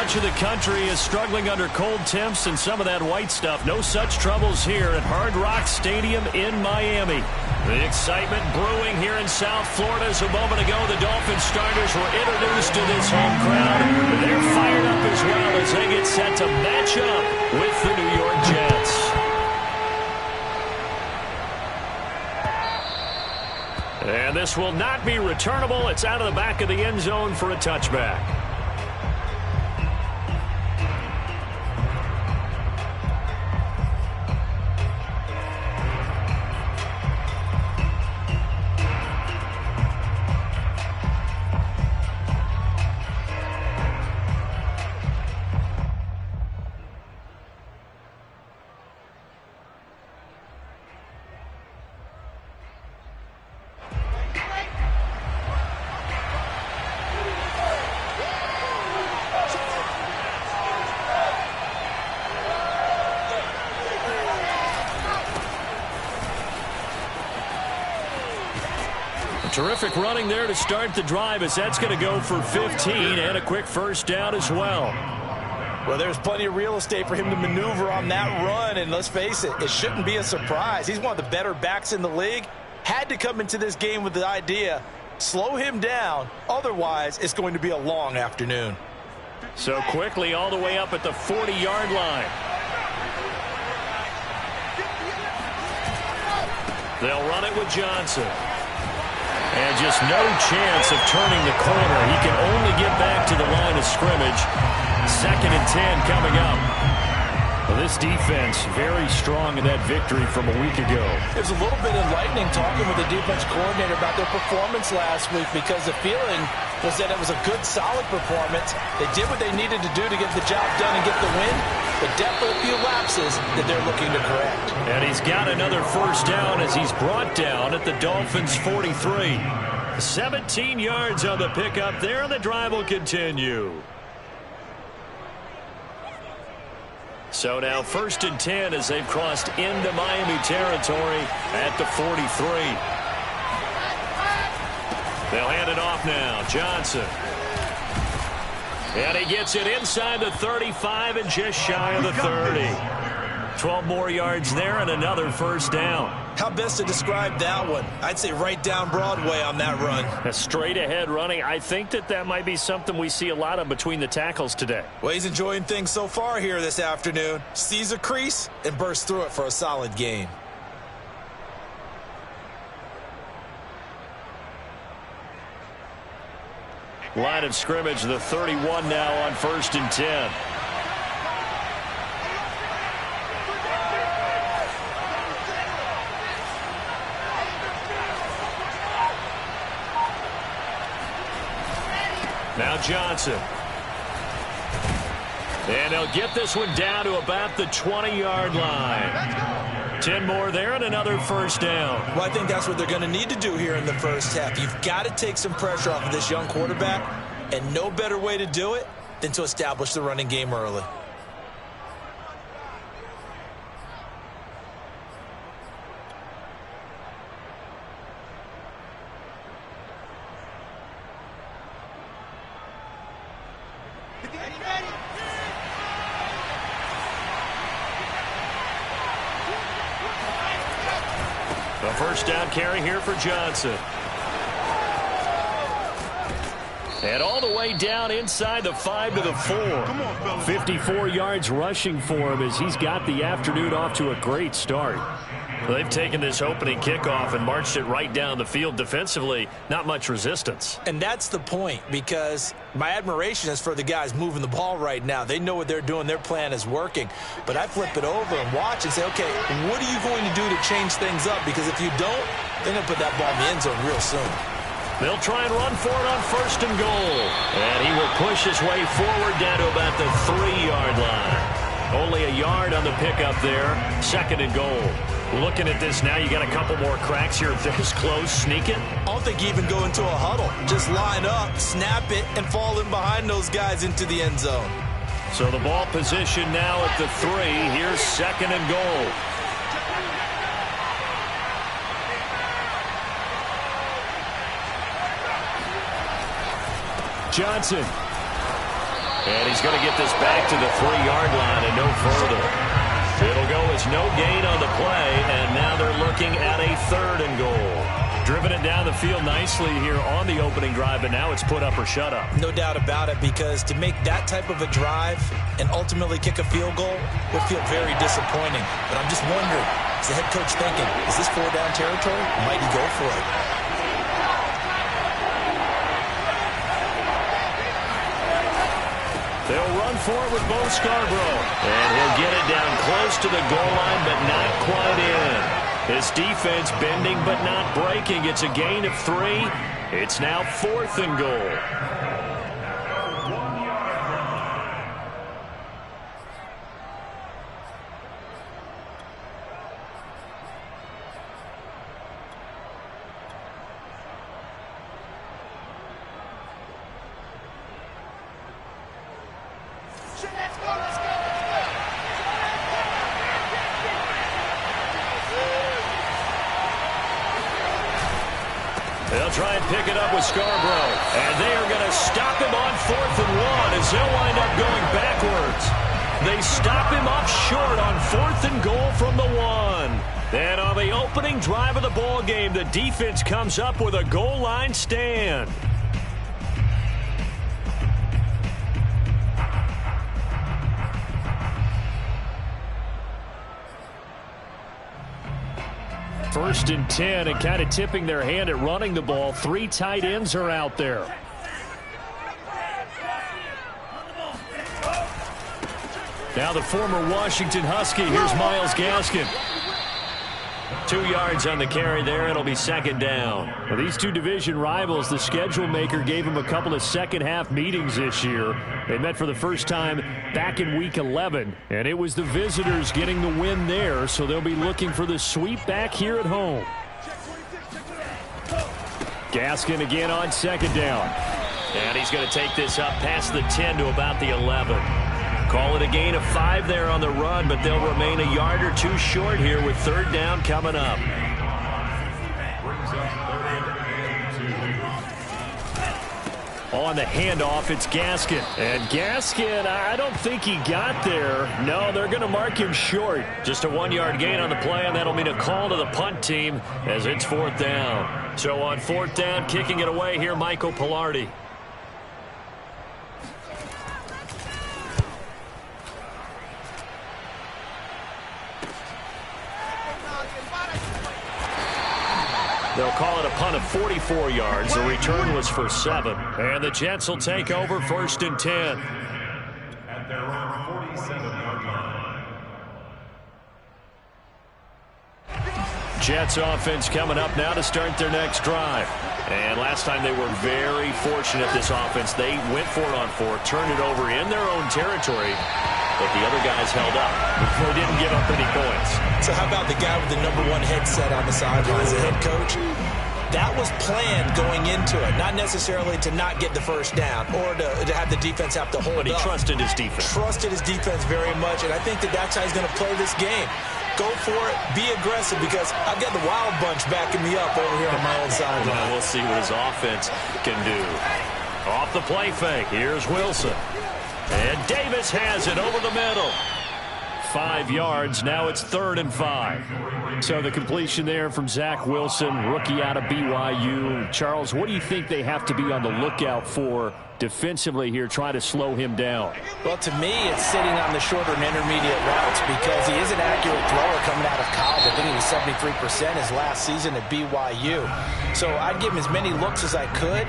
much of the country is struggling under cold temps and some of that white stuff. No such troubles here at Hard Rock Stadium in Miami. The excitement brewing here in South Florida. As a moment ago, the Dolphins starters were introduced to this home crowd. They're fired up as well as they get set to match up with the New York Jets. And this will not be returnable. It's out of the back of the end zone for a touchback. Terrific running there to start the drive, as that's going to go for 15 and a quick first down as well. Well, there's plenty of real estate for him to maneuver on that run, and let's face it, it shouldn't be a surprise. He's one of the better backs in the league. Had to come into this game with the idea, slow him down, otherwise it's going to be a long afternoon. So quickly all the way up at the 40-yard line. They'll run it with Johnson. And just no chance of turning the corner. He can only get back to the line of scrimmage. 2nd and 10 coming up. Well, this defense very strong in that victory from a week ago. It was a little bit enlightening talking with the defense coordinator about their performance last week, because the feeling was that it was a good, solid performance. They did what they needed to do to get the job done and get the win, but definitely a few lapses that they're looking to correct. And he's got another first down as he's brought down at the Dolphins' 43. 17 yards on the pickup there, and the drive will continue. So now 1st and 10 as they've crossed into Miami territory at the 43. They'll hand it off now. Johnson. And he gets it inside the 35 and just shy of the 30. 12 more yards there and another first down. How best to describe that one? I'd say right down Broadway on that run. A straight ahead running. I think that might be something we see a lot of between the tackles today. Well, he's enjoying things so far here this afternoon. Sees a crease and bursts through it for a solid gain. Line of scrimmage, the 31 now on 1st and 10. Now Johnson. And they'll get this one down to about the 20-yard line. 10 more there and another first down. Well, I think that's what they're going to need to do here in the first half. You've got to take some pressure off of this young quarterback, and no better way to do it than to establish the running game early. The first down carry here for Johnson. And all the way down inside the 5 to the 4. 54 yards rushing for him as he's got the afternoon off to a great start. They've taken this opening kickoff and marched it right down the field defensively. Not much resistance. And that's the point, because my admiration is for the guys moving the ball right now. They know what they're doing. Their plan is working. But I flip it over and watch and say, okay, what are you going to do to change things up? Because if you don't, they're going to put that ball in the end zone real soon. They'll try and run for it on 1st and goal. And he will push his way forward down to about the 3-yard line. Only a yard on the pickup there. 2nd and goal. Looking at this now, you got a couple more cracks here. This close, sneak it. I don't think you even go into a huddle. Just line up, snap it, and fall in behind those guys into the end zone. So the ball position now at the 3. Here's 2nd and goal. Johnson. And he's going to get this back to the 3-yard line and no further. It'll go as no gain on the play, and now they're looking at a 3rd and goal. Driven it down the field nicely here on the opening drive, but now it's put up or shut up. No doubt about it, because to make that type of a drive and ultimately kick a field goal would feel very disappointing. But I'm just wondering, is the head coach thinking, is this 4-down territory? Might he go for it? They'll run for it with Bo Scarborough. And he'll get it down close to the goal line, but not quite in. This defense bending but not breaking. It's a gain of 3. It's now 4th and goal. They'll try and pick it up with Scarborough. And they are going to stop him on 4th and 1 as they'll wind up going backwards. They stop him up short on 4th and goal from the 1. And on the opening drive of the ball game, the defense comes up with a goal line stand. First and 10, and kind of tipping their hand at running the ball. 3 tight ends are out there. Now the former Washington Husky. Here's Myles Gaskin. 2 yards on the carry there. It'll be 2nd down. Well, these two division rivals, the schedule maker gave them a couple of second-half meetings this year. They met for the first time back in Week 11, and it was the visitors getting the win there, so they'll be looking for the sweep back here at home. Gaskin again on 2nd down. And he's going to take this up past the 10 to about the 11. Call it a gain of 5 there on the run, but they'll remain a yard or 2 short here with 3rd down coming up. On the handoff, it's Gaskin. And Gaskin, I don't think he got there. No, they're going to mark him short. Just a 1-yard gain on the play, and that'll mean a call to the punt team as it's 4th down. So on 4th down, kicking it away here, Michael Pilardi. They'll call it a punt of 44 yards. The return was for 7. And the Jets will take over 1st and 10. At their own 47-yard line. Jets offense coming up now to start their next drive. And last time they were very fortunate, this offense. They went for it on 4, turned it over in their own territory, but the other guys held up. They didn't give up any points. So how about the guy with the #1 headset on the sidelines, the head coach? That was planned going into it, not necessarily to not get the first down or to have the defense have to hold up. But he trusted his defense. Trusted his defense very much, and I think that's how he's going to play this game. Go for it, be aggressive, because I've got the wild bunch backing me up over here on my own sideline. Well, we'll see what his offense can do. Off the play fake, here's Wilson. And Davis has it over the middle. 5 yards. Now it's 3rd and 5. So the completion there from Zach Wilson, rookie out of BYU. Charles, what do you think they have to be on the lookout for defensively here, trying to slow him down? Well, to me, it's sitting on the shorter and intermediate routes, because he is an accurate thrower coming out of college. I think he was 73% his last season at BYU. So I'd give him as many looks as I could,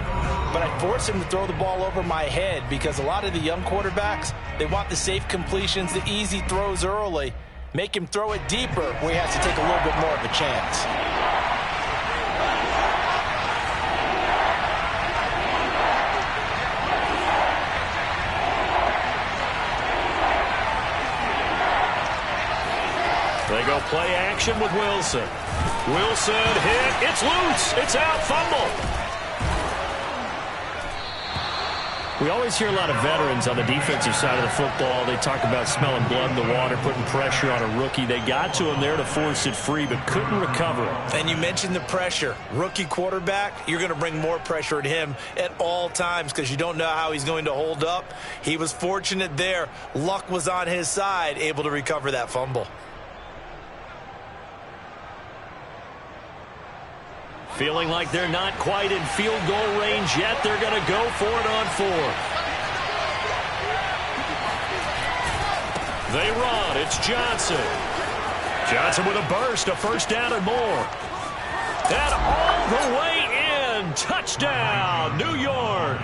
but I'd force him to throw the ball over my head, because a lot of the young quarterbacks, they want the safe completions, the easy throws early. Make him throw it deeper where he has to take a little bit more of a chance. They go play action with Wilson. Wilson hit. It's loose. It's out. Fumble. We always hear a lot of veterans on the defensive side of the football. They talk about smelling blood in the water, putting pressure on a rookie. They got to him there to force it free, but couldn't recover it. And you mentioned the pressure. Rookie quarterback, you're going to bring more pressure at him at all times because you don't know how he's going to hold up. He was fortunate there. Luck was on his side, able to recover that fumble. Feeling like they're not quite in field goal range yet. They're going to go for it on 4th. They run. It's Johnson. Johnson with a burst, a first down and more. And all the way in. Touchdown, New York.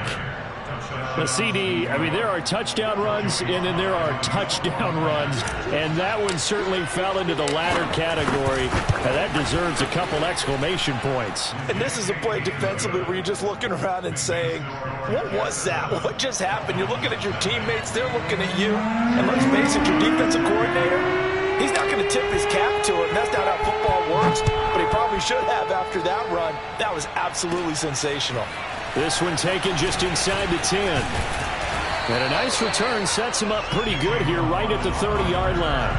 The CD, I mean, there are touchdown runs, and then there are touchdown runs, and that one certainly fell into the latter category, and that deserves a couple exclamation points. And this is a play defensively where you're just looking around and saying, what was that? What just happened? You're looking at your teammates, they're looking at you, and let's face it, your defensive coordinator, he's not going to tip his cap to it, and that's not how football works, but he probably should have after that run. That was absolutely sensational. This one taken just inside the 10. And a nice return sets him up pretty good here right at the 30-yard line.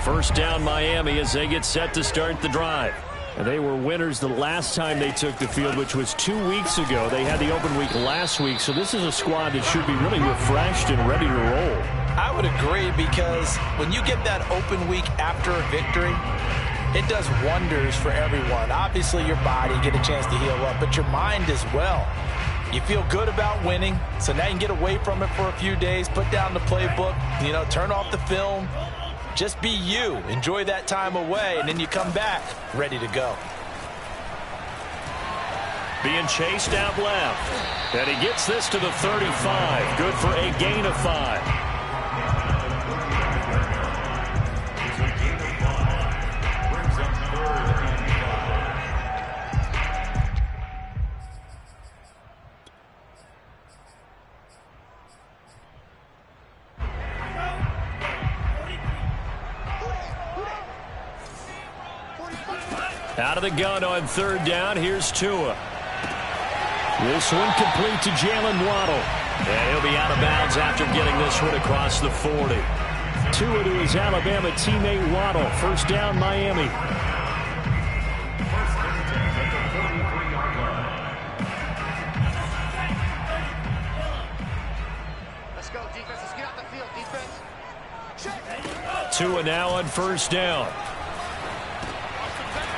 First down Miami as they get set to start the drive. And they were winners the last time they took the field, which was 2 weeks ago. They had the open week last week, so this is a squad that should be really refreshed and ready to roll. I would agree, because when you get that open week after a victory, it does wonders for everyone. Obviously, your body get a chance to heal up, but your mind as well. You feel good about winning, so now you can get away from it for a few days, put down the playbook, turn off the film. Just be you. Enjoy that time away, and then you come back ready to go. Being chased out left. And he gets this to the 35. Good for a gain of 5. Out of the gun on 3rd down. Here's Tua. This one complete to Jalen Waddle. And he'll be out of bounds after getting this one across the 40. Tua to his Alabama teammate Waddle. First down, Miami. Let's go, defense. Let's get out the field, defense. Tua now on first down.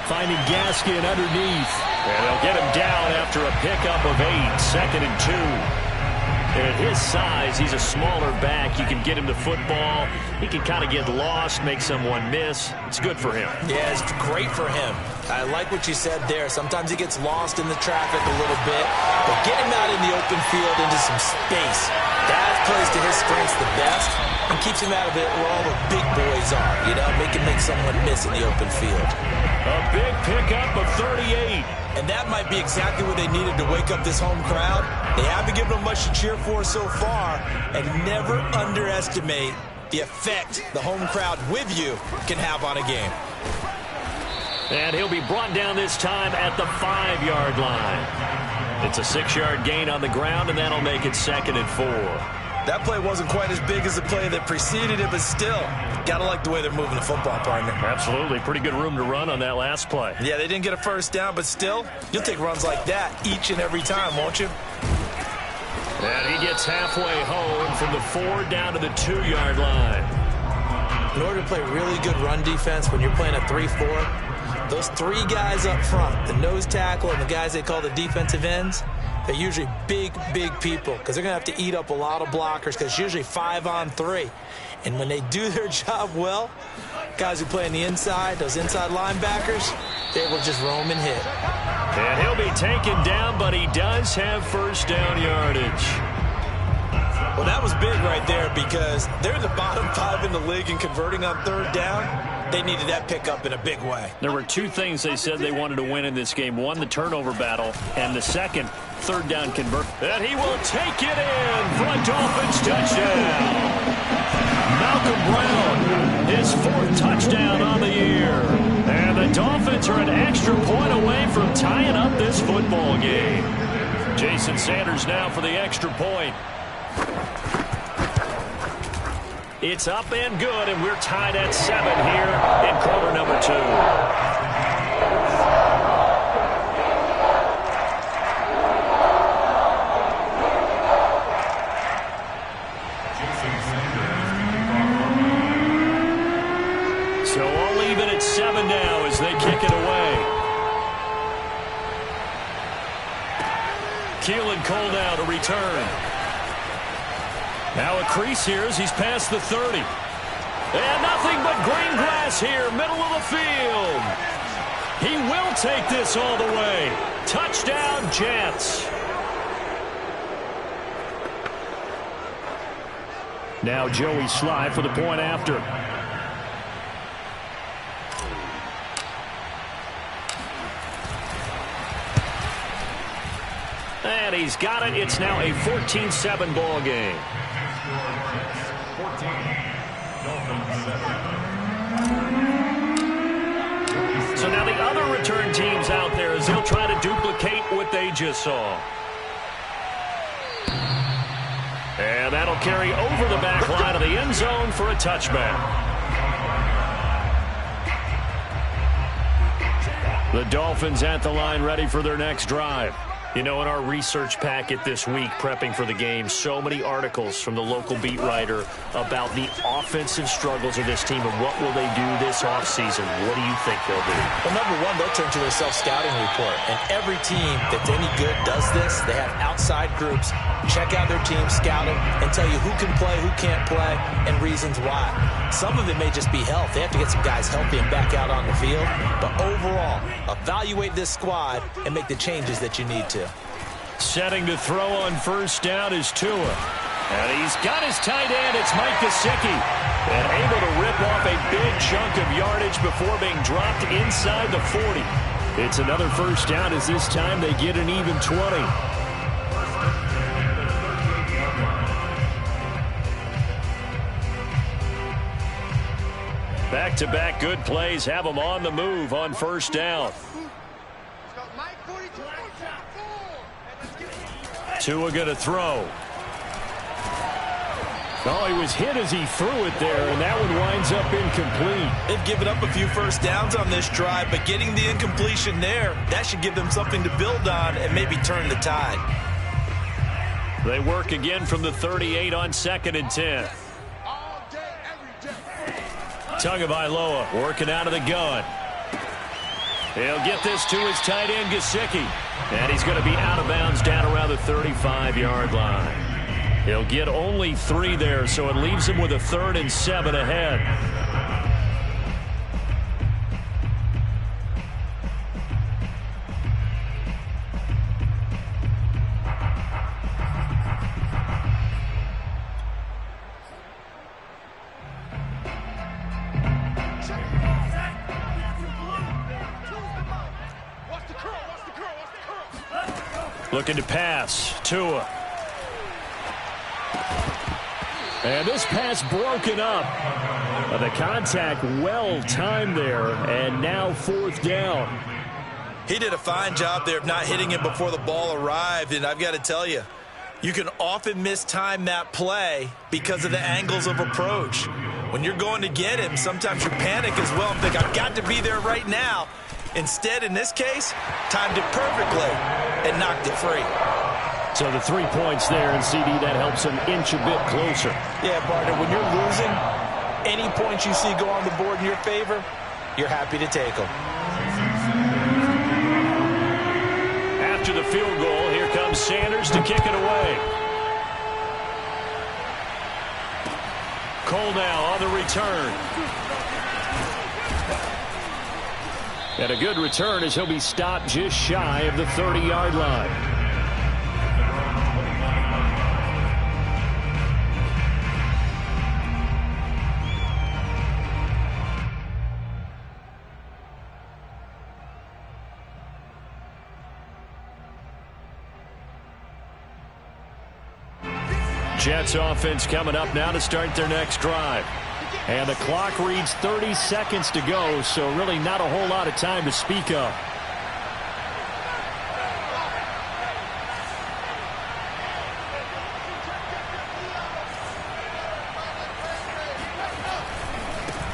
Finding Gaskin underneath. And they'll get him down after a pickup of 8. 2nd and 2. And at his size, he's a smaller back. You can get him to football. He can kind of get lost, make someone miss. It's good for him. Yeah, it's great for him. I like what you said there. Sometimes he gets lost in the traffic a little bit. But get him out in the open field into some space. That plays to his strengths the best and keeps him out of it where all the big boys are. Make someone miss in the open field. A big pickup of 38. And that might be exactly what they needed to wake up this home crowd. They haven't given them much to cheer for so far. And never underestimate the effect the home crowd with you can have on a game. And he'll be brought down this time at the 5-yard line. It's a 6-yard gain on the ground, and that'll make it 2nd and 4. That play wasn't quite as big as the play that preceded it, but still, gotta like the way they're moving the football, partner. Absolutely. Pretty good room to run on that last play. Yeah, they didn't get a first down, but still, you'll take runs like that each and every time, won't you? And he gets halfway home from the 4 down to the 2-yard line. In order to play really good run defense when you're playing a 3-4, those 3 guys up front, the nose tackle and the guys they call the defensive ends, they're usually big, big people because they're going to have to eat up a lot of blockers because it's usually 5-on-3. And when they do their job well, guys who play on the inside, those inside linebackers, they will just roam and hit. And he'll be taken down, but he does have first down yardage. Well, that was big right there because they're in the bottom 5 in the league in converting on 3rd down. They needed that pickup in a big way. There were two things they said they wanted to win in this game. One, the turnover battle, and the second, third down convert. And he will take it in for a Dolphins touchdown. Malcolm Brown, his fourth touchdown on the year. And the Dolphins are an extra point away from tying up this football game. Jason Sanders now for the extra point. It's up and good, and we're tied at 7 here in quarter number 2. So all even at 7 now as they kick it away. Keelan Cole now to return. Now a crease here as he's past the 30. And nothing but green grass here, middle of the field. He will take this all the way. Touchdown, Jets. Now Joey Sly for the point after. And he's got it. It's now a 14-7 ball game. So now the other return teams out there as they'll try to duplicate what they just saw. And that'll carry over the back line of the end zone for a touchback. The Dolphins at the line ready for their next drive. You know, in our research packet this week, prepping for the game, so many articles from the local beat writer about the offensive struggles of this team and what will they do this offseason. What do you think they'll do? Well, number one, they'll turn to their self-scouting report. And every team that's any good does this. They have outside groups, check out their team, scout them, and tell you who can play, who can't play, and reasons why. Some of it may just be health. They have to get some guys healthy and back out on the field. But overall, evaluate this squad and make the changes that you need to. Setting to throw on first down is Tua. And he's got his tight end. It's Mike Gesicki. And able to rip off a big chunk of yardage before being dropped inside the 40. It's another first down as this time they get an even 20. Back-to-back good plays have them on the move on first down. Tua going to throw. Oh, he was hit as he threw it there, and that one winds up incomplete. They've given up a few first downs on this drive, but getting the incompletion there, that should give them something to build on and maybe turn the tide. They work again from the 38 on 2nd and 10. Tagovailoa working out of the gun. He'll get this to his tight end, Gesicki. And he's going to be out of bounds down around the 35-yard line. He'll get only 3 there, so it leaves him with a 3rd and 7 ahead. Looking to pass. Tua. And this pass broken up. The contact well timed there, and now 4th down. He did a fine job there of not hitting him before the ball arrived, and I've got to tell you, you can often mistime that play because of the angles of approach. When you're going to get him, sometimes you panic as well and think, I've got to be there right now. Instead, in this case, timed it perfectly and knocked it free. So the 3 points there, and CD, that helps him inch a bit closer. Yeah, partner, when you're losing, any points you see go on the board in your favor, you're happy to take them. After the field goal, here comes Sanders to kick it away. Cole now on the return. And a good return as he'll be stopped just shy of the 30-yard line. Jets offense coming up now to start their next drive. And the clock reads 30 seconds to go, so really not a whole lot of time to speak of.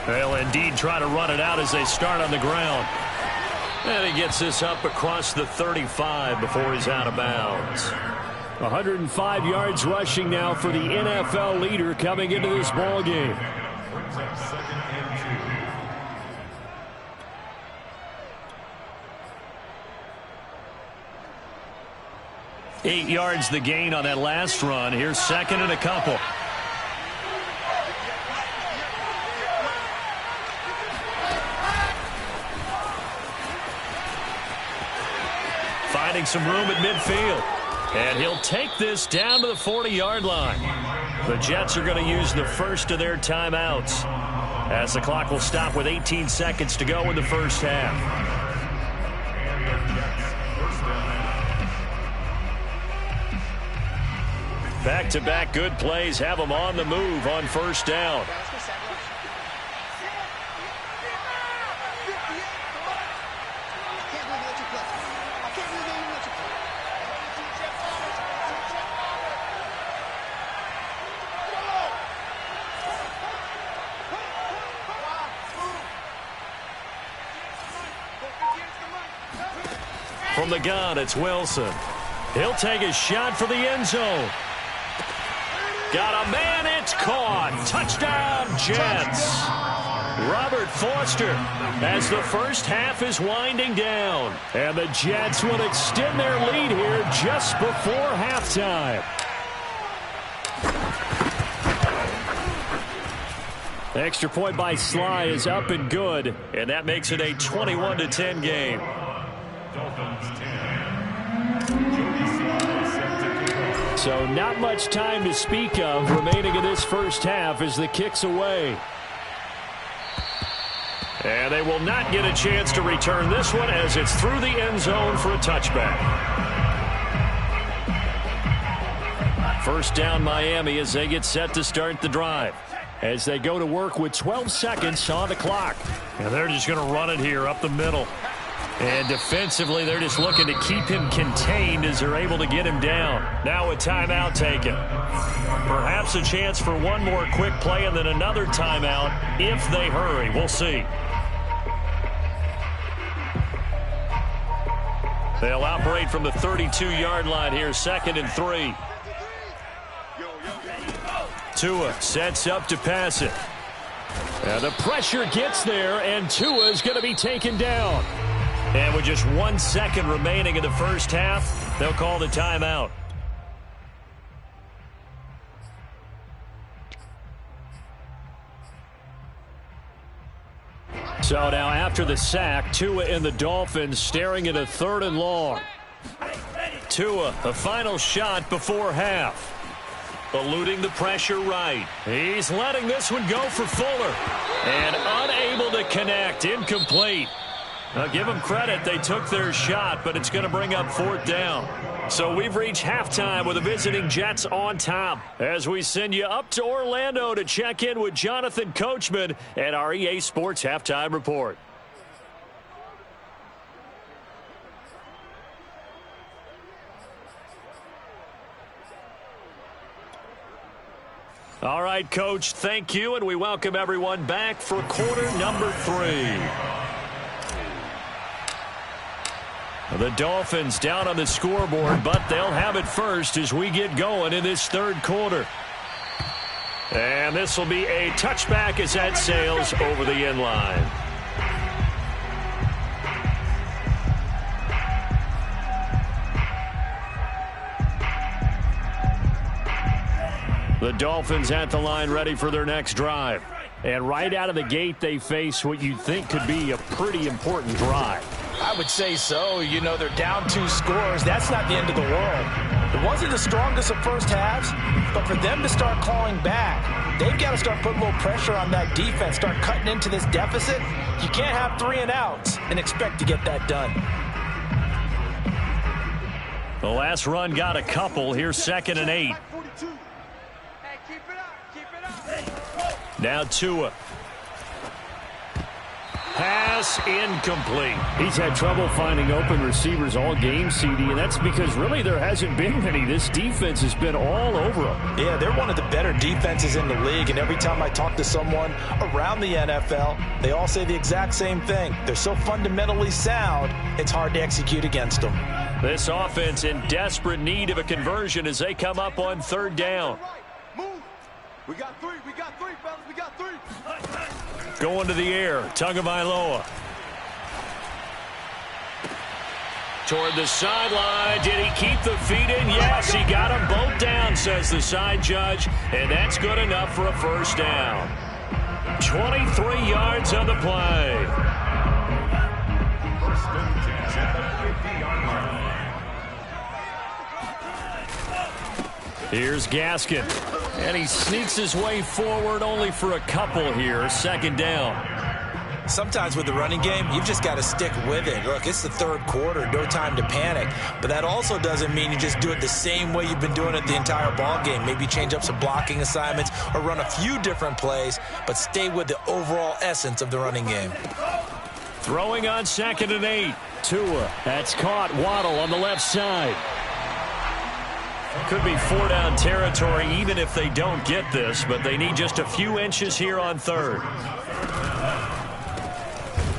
They'll indeed try to run it out as they start on the ground. And he gets this up across the 35 before he's out of bounds. 105 yards rushing now for the NFL leader coming into this ball game. Eight yards the gain on that last run. Here's second and a couple. Finding some room at midfield. And he'll take this down to the 40-yard line. The Jets are going to use the first of their timeouts as the clock will stop with 18 seconds to go in the first half. Back-to-back good plays have them on the move on first down. From the gun, it's Wilson. He'll take a shot for the end zone. Got a man, it's caught. Touchdown, Jets. Robert Foster as the first half is winding down. And the Jets will extend their lead here just before halftime. Extra point by Sly is up and good, and that makes it a 21-10 game. So not much time to speak of remaining in this first half as the kick's away. And they will not get a chance to return this one as it's through the end zone for a touchback. First down Miami as they get set to start the drive. As they go to work with 12 seconds on the clock. And they're just going to run it here up the middle. And defensively, they're just looking to keep him contained as they're able to get him down. Now a timeout taken. Perhaps a chance for one more quick play and then another timeout if they hurry. We'll see. They'll operate from the 32-yard line here, 2nd and 3. Tua sets up to pass it. And the pressure gets there, and Tua is going to be taken down. And with just 1 second remaining in the first half, they'll call the timeout. So now after the sack, Tua and the Dolphins staring at a 3rd and long. Tua, the final shot before half. Eluding the pressure right. He's letting this one go for Fuller. And unable to connect. Incomplete. Now, give them credit. They took their shot, but it's going to bring up 4th down. So we've reached halftime with the visiting Jets on top as we send you up to Orlando to check in with Jonathan Coachman at our EA Sports Halftime Report. All right, Coach, thank you, and we welcome everyone back for quarter number 3. The Dolphins down on the scoreboard, but they'll have it first as we get going in this 3rd quarter. And this will be a touchback as that sails over the end line. The Dolphins at the line ready for their next drive. And right out of the gate, they face what you'd think could be a pretty important drive. I would say so. You know, they're down 2 scores. That's not the end of the world. It wasn't the strongest of first halves, but for them to start clawing back, they've got to start putting a little pressure on that defense, start cutting into this deficit. You can't have 3 and outs and expect to get that done. The last run got a couple. Here's 2nd and 8. Now Tua. Pass incomplete. He's had trouble finding open receivers all game, CD, and that's because really there hasn't been many. This defense has been all over them. Yeah, they're one of the better defenses in the league, and every time I talk to someone around the NFL, they all say the exact same thing. They're so fundamentally sound, it's hard to execute against them. This offense in desperate need of a conversion as they come up on third down. We got three, fellas, we got three. Going to the air, Tagovailoa. Toward the sideline. Did he keep the feet in? Yes, he got them both down, says the side judge, and that's good enough for a first down. 23 yards on the play. Here's Gaskin. And he sneaks his way forward only for a couple here. Second down. Sometimes with the running game, you've just got to stick with it. Look, it's the third quarter, no time to panic. But that also doesn't mean you just do it the same way you've been doing it the entire ball game. Maybe change up some blocking assignments or run a few different plays, but stay with the overall essence of the running game. Throwing on 2nd and 8. Tua. That's caught. Waddle on the left side. Could be 4-down territory even if they don't get this, but they need just a few inches here on third.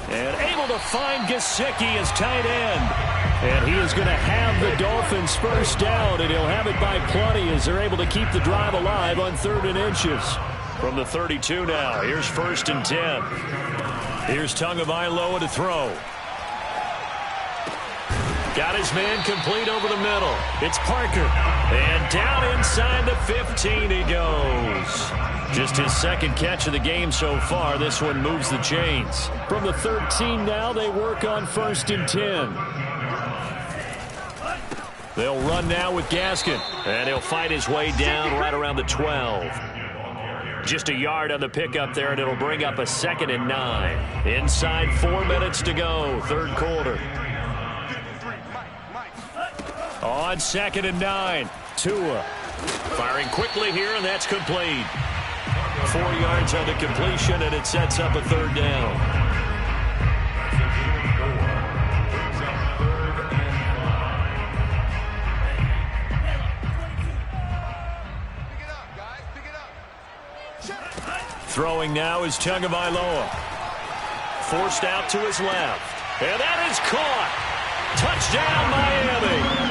And able to find Gesicki as tight end. And he is going to have the Dolphins first down, and he'll have it by plenty as they're able to keep the drive alive on 3rd and inches. From the 32 now, here's 1st and 10. Here's Tagovailoa to throw. Got his man complete over the middle. It's Parker. And down inside the 15 he goes. Just his second catch of the game so far. This one moves the chains. From the 13 now, they work on 1st and 10. They'll run now with Gaskin. And he'll fight his way down right around the 12. Just a yard on the pickup there, and it'll bring up a 2nd and 9. Inside 4 minutes to go, third quarter. On 2nd and 9, Tua firing quickly here, and that's complete. 4 yards on the completion, and it sets up a 3rd down. Throwing now is Tagovailoa. Forced out to his left, and that is caught. Touchdown, Miami.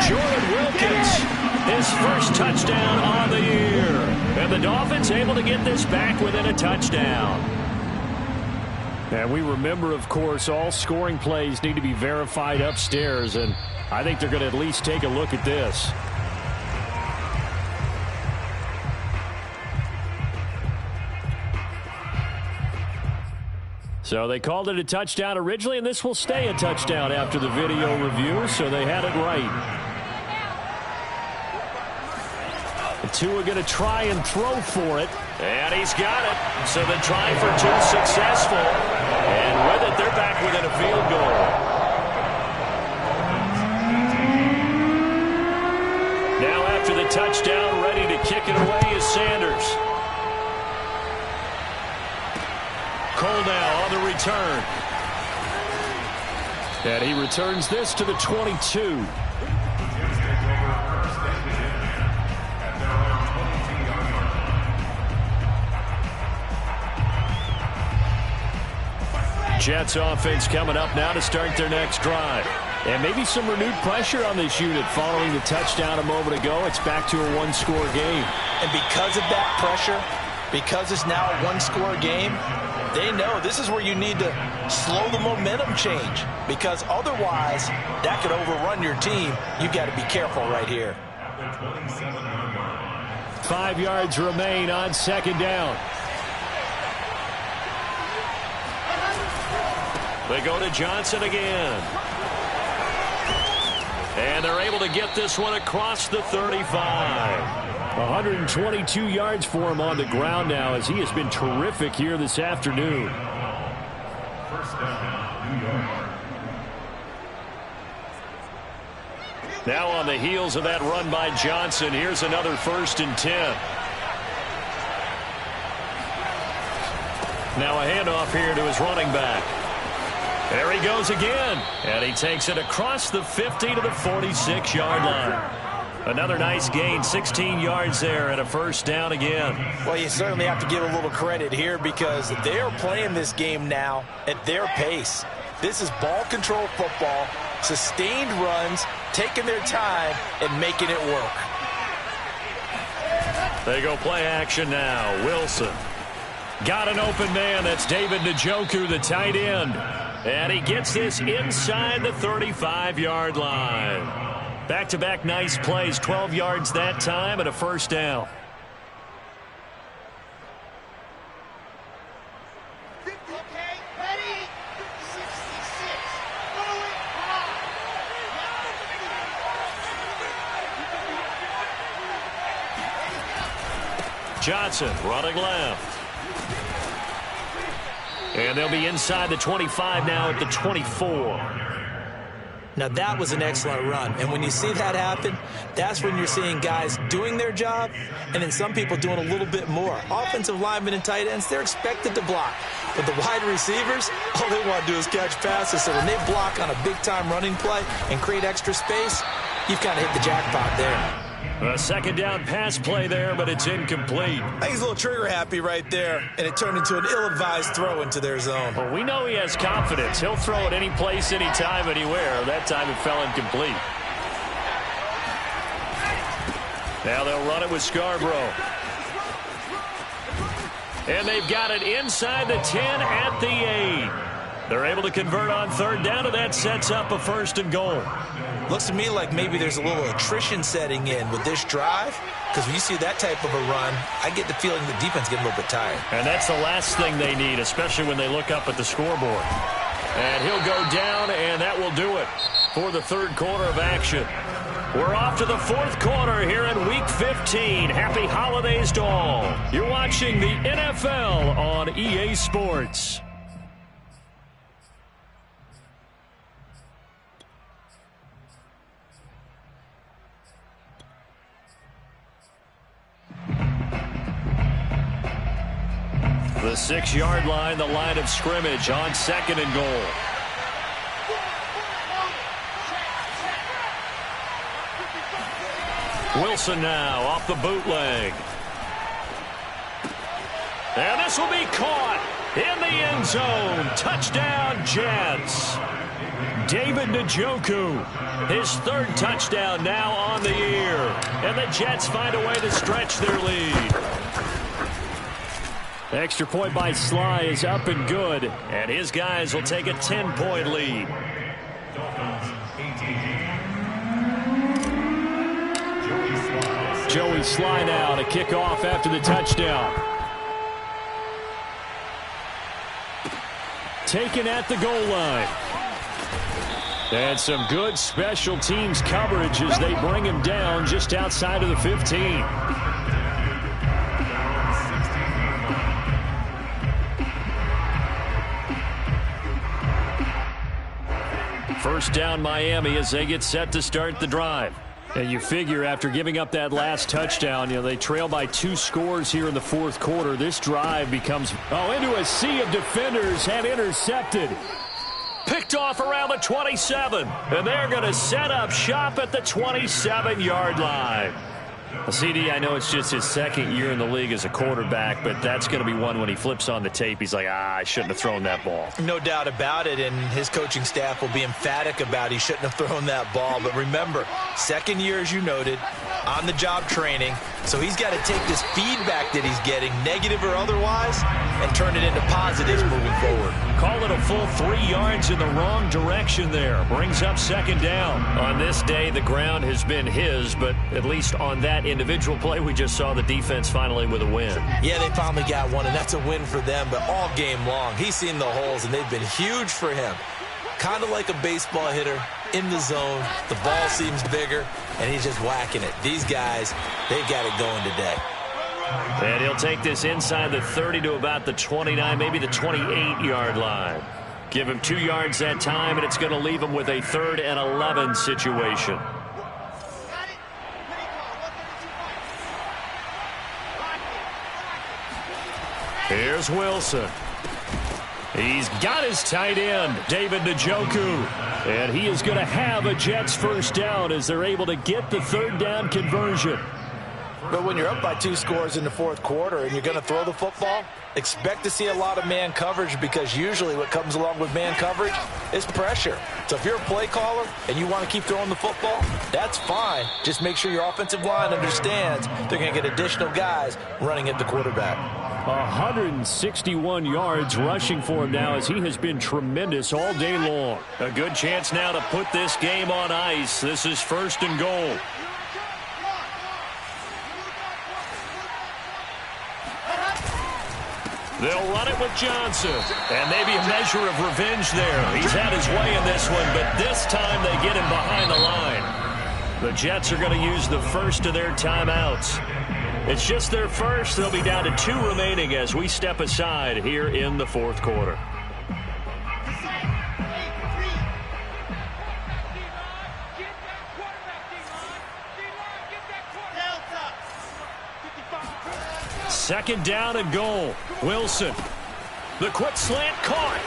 Jordan Wilkins, his first touchdown on the year. And the Dolphins able to get this back within a touchdown. And we remember, of course, all scoring plays need to be verified upstairs, and I think they're going to at least take a look at this. So they called it a touchdown originally, and this will stay a touchdown after the video review, so they had it right. Tua going to try and throw for it. And he's got it. So the try for 2 successful. And with it, they're back within a field goal. Now after the touchdown, ready to kick it away is Sanders. Cole now on the return. And he returns this to the 22. Jets offense coming up now to start their next drive. And maybe some renewed pressure on this unit following the touchdown a moment ago. It's back to a one-score game. And because of that pressure, because it's now a one-score game, they know this is where you need to slow the momentum change, because otherwise that could overrun your team. You've got to be careful right here. 5 yards remain on 2nd down. They go to Johnson again. And they're able to get this one across the 35. 122 yards for him on the ground now, as he has been terrific here this afternoon. Now on the heels of that run by Johnson, here's another 1st and 10. Now a handoff here to his running back. There he goes again. And he takes it across the 50 to the 46-yard line. Another nice gain, 16 yards there and a first down again. Well, you certainly have to give a little credit here because they are playing this game now at their pace. This is ball control football, sustained runs, taking their time and making it work. They go play action now. Wilson got an open man. That's David Njoku, the tight end. And he gets this inside the 35-yard line. Back-to-back nice plays, 12 yards that time and a first down. Johnson running left. And they'll be inside the 25 now at the 24. Now, that was an excellent run. And when you see that happen, that's when you're seeing guys doing their job and then some people doing a little bit more. Offensive linemen and tight ends, they're expected to block. But the wide receivers, all they want to do is catch passes. So when they block on a big-time running play and create extra space, you've kind of hit the jackpot there. A second down pass play there, but it's incomplete. I think he's a little trigger happy right there, and it turned into an ill-advised throw into their zone. Well, we know he has confidence. He'll throw it any place, anytime, anywhere. That time it fell incomplete. Now they'll run it with Scarborough. And they've got it inside the 10 at the 8. They're able to convert on third down, and that sets up a first and goal. Looks to me like maybe there's a little attrition setting in with this drive, because when you see that type of a run, I get the feeling the defense getting a little bit tired. And that's the last thing they need, especially when they look up at the scoreboard. And he'll go down, and that will do it for the third quarter of action. We're off to the fourth quarter here in Week 15. Happy holidays to all. You're watching the NFL on EA Sports. The 6-yard line, the line of scrimmage on second and goal. Wilson now off the bootleg. And this will be caught in the end zone. Touchdown, Jets. David Njoku, his third touchdown now on the year. And the Jets find a way to stretch their lead. Extra point by Sly is up and good, and his guys will take a 10-point lead. Joey Sly now to kick off after the touchdown. Taken at the goal line. And some good special teams coverage as they bring him down just outside of the 15. First down Miami as they get set to start the drive. And you figure after giving up that last touchdown, they trail by 2 scores here in the fourth quarter. This drive becomes, into a sea of defenders and intercepted. Picked off around the 27. And they're going to set up shop at the 27-yard line. CD, I know it's just his second year in the league as a quarterback, but that's going to be one when he flips on the tape. He's like, I shouldn't have thrown that ball. No doubt about it, and his coaching staff will be emphatic about he shouldn't have thrown that ball. But remember, second year, as you noted, on-the-job training, so he's got to take this feedback that he's getting, negative or otherwise, and turn it into positives moving forward. Call it a full 3 yards in the wrong direction there. Brings up second down. On this day, the ground has been his, but at least on that individual play, we just saw the defense finally with a win. Yeah, they finally got one, and that's a win for them, but all game long, he's seen the holes, and they've been huge for him. Kind of like a baseball hitter in the zone. The ball seems bigger, and he's just whacking it. These guys, they've got it going today. And he'll take this inside the 30 to about the 29, maybe the 28-yard line. Give him 2 yards that time, and it's going to leave him with a 3rd and 11 situation. Here's Wilson. He's got his tight end, David Njoku. And he is going to have a Jets first down as they're able to get the third down conversion. But when you're up by 2 scores in the fourth quarter and you're going to throw the football, expect to see a lot of man coverage, because usually what comes along with man coverage is pressure. So if you're a play caller and you want to keep throwing the football, that's fine. Just make sure your offensive line understands they're going to get additional guys running at the quarterback. 161 yards rushing for him now, as he has been tremendous all day long. A good chance now to put this game on ice. This is 1st and goal. They'll run it with Johnson. And maybe a measure of revenge there. He's had his way in this one, but this time they get him behind the line. The Jets are going to use the first of their timeouts. It's just their first. They'll be down to 2 remaining as we step aside here in the fourth quarter. Second down and goal. Wilson. The quick slant caught.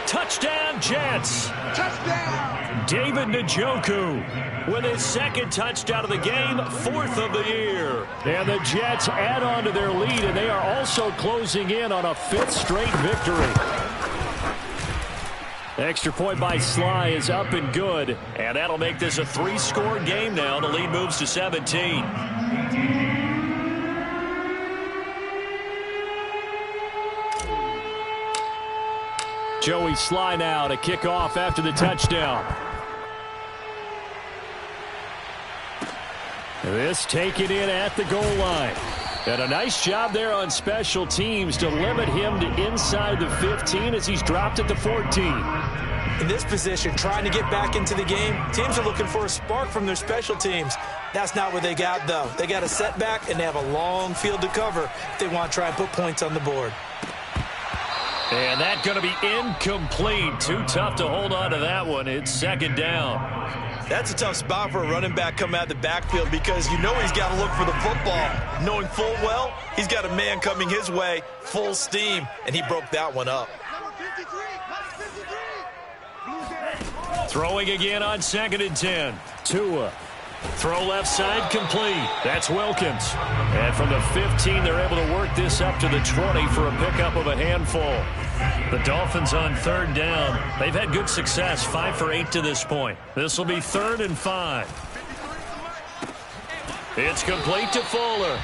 Touchdown, Jets. Touchdown. David Njoku with his 2nd touchdown of the game, 4th of the year. And the Jets add on to their lead, and they are also closing in on a 5th straight victory. Extra point by Sly is up and good, and that'll make this a 3-score game now. The lead moves to 17. Joey Sly now to kick off after the touchdown. This taken in at the goal line. And a nice job there on special teams to limit him to inside the 15 as he's dropped at the 14. In this position, trying to get back into the game, teams are looking for a spark from their special teams. That's not what they got, though. They got a setback, and they have a long field to cover if they want to try and put points on the board. And that's going to be incomplete. Too tough to hold on to that one. It's 2nd down. That's a tough spot for a running back coming out of the backfield, because you know he's got to look for the football, knowing full well he's got a man coming his way, full steam, and he broke that one up. Throwing again on 2nd and 10. Tua. Throw left side complete. That's Wilkins. And from the 15, they're able to work this up to the 20 for a pickup of a handful. The Dolphins on 3rd down. They've had good success, 5 for 8 to this point. This will be 3rd and 5. It's complete to Fuller.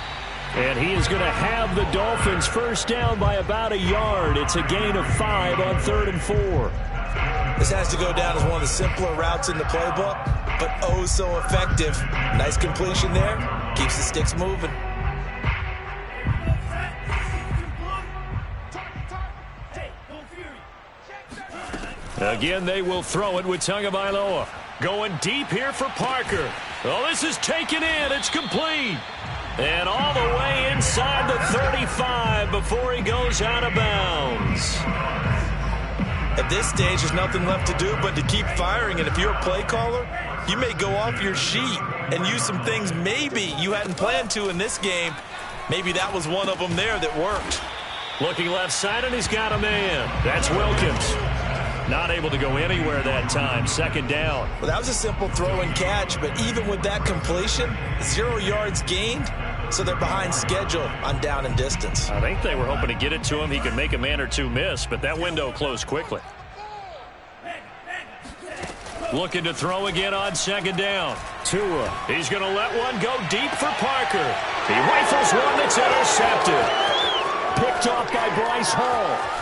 And he is going to have the Dolphins first down by about a yard. It's a gain of 5 on 3rd and 4. This has to go down as one of the simpler routes in the playbook, but oh so effective. Nice completion there. Keeps the sticks moving. Again, they will throw it with Tagovailoa. Going deep here for Parker. Oh, this is taken in. It's complete. And all the way inside the 35 before he goes out of bounds. At this stage, there's nothing left to do but to keep firing. And if you're a play caller, you may go off your sheet and use some things maybe you hadn't planned to in this game. Maybe that was one of them there that worked. Looking left side, and he's got a man. That's Wilkins. Not able to go anywhere that time. 2nd down. Well, that was a simple throw and catch, but even with that completion, 0 yards gained, so they're behind schedule on down and distance. I think they were hoping to get it to him. He could make a man or two miss, but that window closed quickly. Looking to throw again on 2nd down. Tua. He's going to let one go deep for Parker. He rifles one that's intercepted. Picked off by Bryce Hall.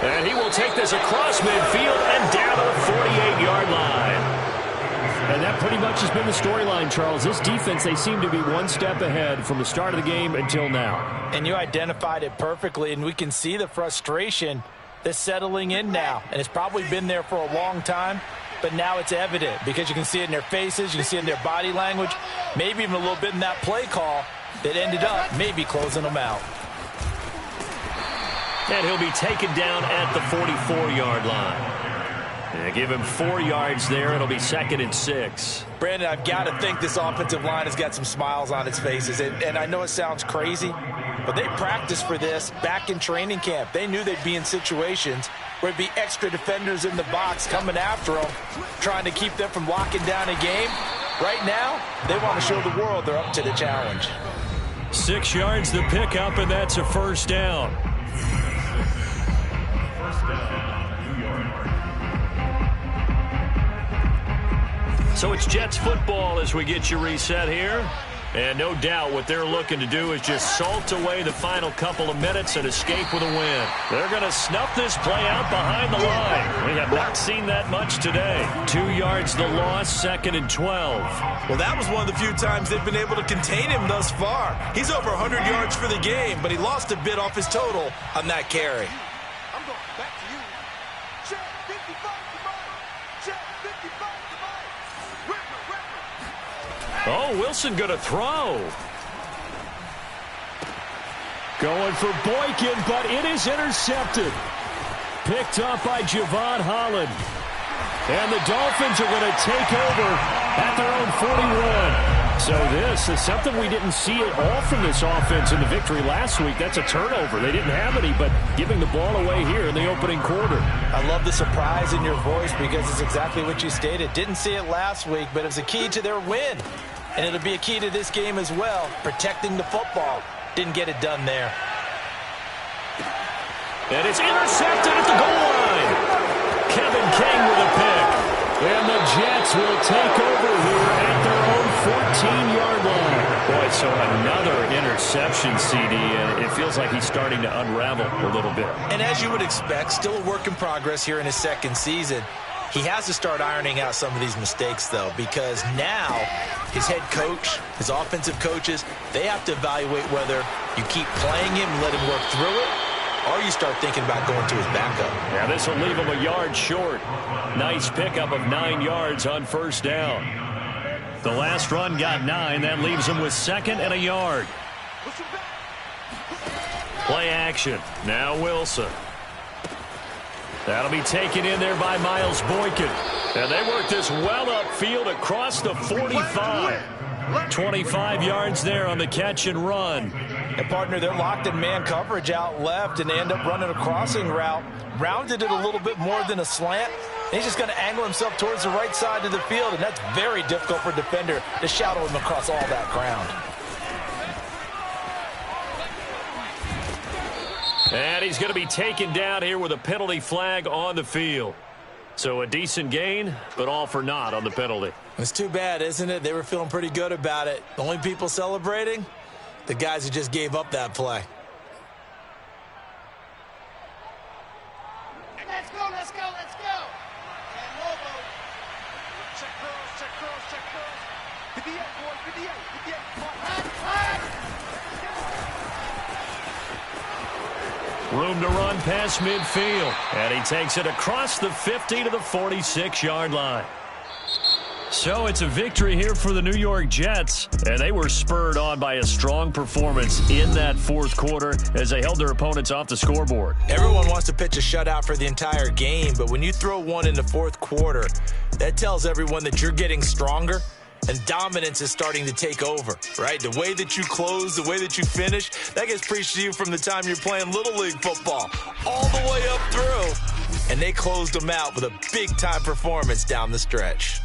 And he will take this across midfield and down to the 48-yard line. And that pretty much has been the storyline, Charles. This defense, they seem to be one step ahead from the start of the game until now. And you identified it perfectly, and we can see the frustration that's settling in now. And it's probably been there for a long time, but now it's evident because you can see it in their faces, you can see it in their body language, maybe even a little bit in that play call that ended up maybe closing them out. And he'll be taken down at the 44-yard line. Yeah, give him 4 yards there. It'll be 2nd and 6. Brandon, I've got to think this offensive line has got some smiles on its faces. And I know it sounds crazy, but they practiced for this back in training camp. They knew they'd be in situations where it'd be extra defenders in the box coming after them, trying to keep them from locking down a game. Right now, they want to show the world they're up to the challenge. 6 yards the pickup, and that's a first down. So it's Jets football as we get you reset here. And no doubt what they're looking to do is just salt away the final couple of minutes and escape with a win. They're going to snuff this play out behind the line. We have not seen that much today. 2 yards the loss, 2nd and 12. Well, that was one of the few times they've been able to contain him thus far. He's over 100 yards for the game, but he lost a bit off his total on that carry. I'm going back to you. Check 55 to mine. Check 55 to mine. Oh, Wilson going to throw. Going for Boykin, but it is intercepted. Picked up by Javon Holland. And the Dolphins are going to take over at their own 41. So this is something we didn't see at all from this offense in the victory last week. That's a turnover. They didn't have any, but giving the ball away here in the opening quarter. I love the surprise in your voice because it's exactly what you stated. Didn't see it last week, but it was a key to their win. And it'll be a key to this game as well, protecting the football. Didn't get it done there. And it's intercepted at the goal line. Kevin King with a pick. And the Jets will take over here at their own 14-yard line. Boy, so another interception, CD, and it feels like he's starting to unravel a little bit. And as you would expect, still a work in progress here in his second season. He has to start ironing out some of these mistakes, though, because now his head coach, his offensive coaches, they have to evaluate whether you keep playing him and let him work through it, or you start thinking about going to his backup. Yeah, this will leave him a yard short. Nice pickup of 9 yards on first down. The last run got 9. That leaves him with 2nd and a yard. Play action. Now Wilson. That'll be taken in there by Miles Boykin. And they work this well upfield across the 45. 25 yards there on the catch and run. And, partner, they're locked in man coverage out left, and they end up running a crossing route. Rounded it a little bit more than a slant. And he's just going to angle himself towards the right side of the field, and that's very difficult for a defender to shadow him across all that ground. And he's going to be taken down here with a penalty flag on the field. So a decent gain, but all for naught on the penalty. It's too bad, isn't it? They were feeling pretty good about it. The only people celebrating, the guys who just gave up that play. Let's go, let's go, let's go. And Lobo. Check curls, check curls. 58, boys, 58, 58. Room to run past midfield. And he takes it across the 50 to the 46-yard line. So it's a victory here for the New York Jets. And they were spurred on by a strong performance in that fourth quarter as they held their opponents off the scoreboard. Everyone wants to pitch a shutout for the entire game, but when you throw one in the fourth quarter, that tells everyone that you're getting stronger and dominance is starting to take over, right? The way that you close, the way that you finish, that gets preached to you from the time you're playing Little League football all the way up through. And they closed them out with a big-time performance down the stretch.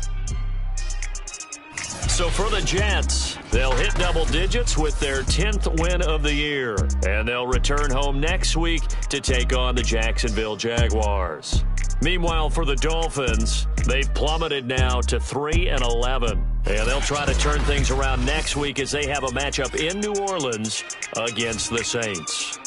So for the Jets, they'll hit double digits with their 10th win of the year. And they'll return home next week to take on the Jacksonville Jaguars. Meanwhile, for the Dolphins, they've plummeted now to 3-11. And they'll try to turn things around next week as they have a matchup in New Orleans against the Saints.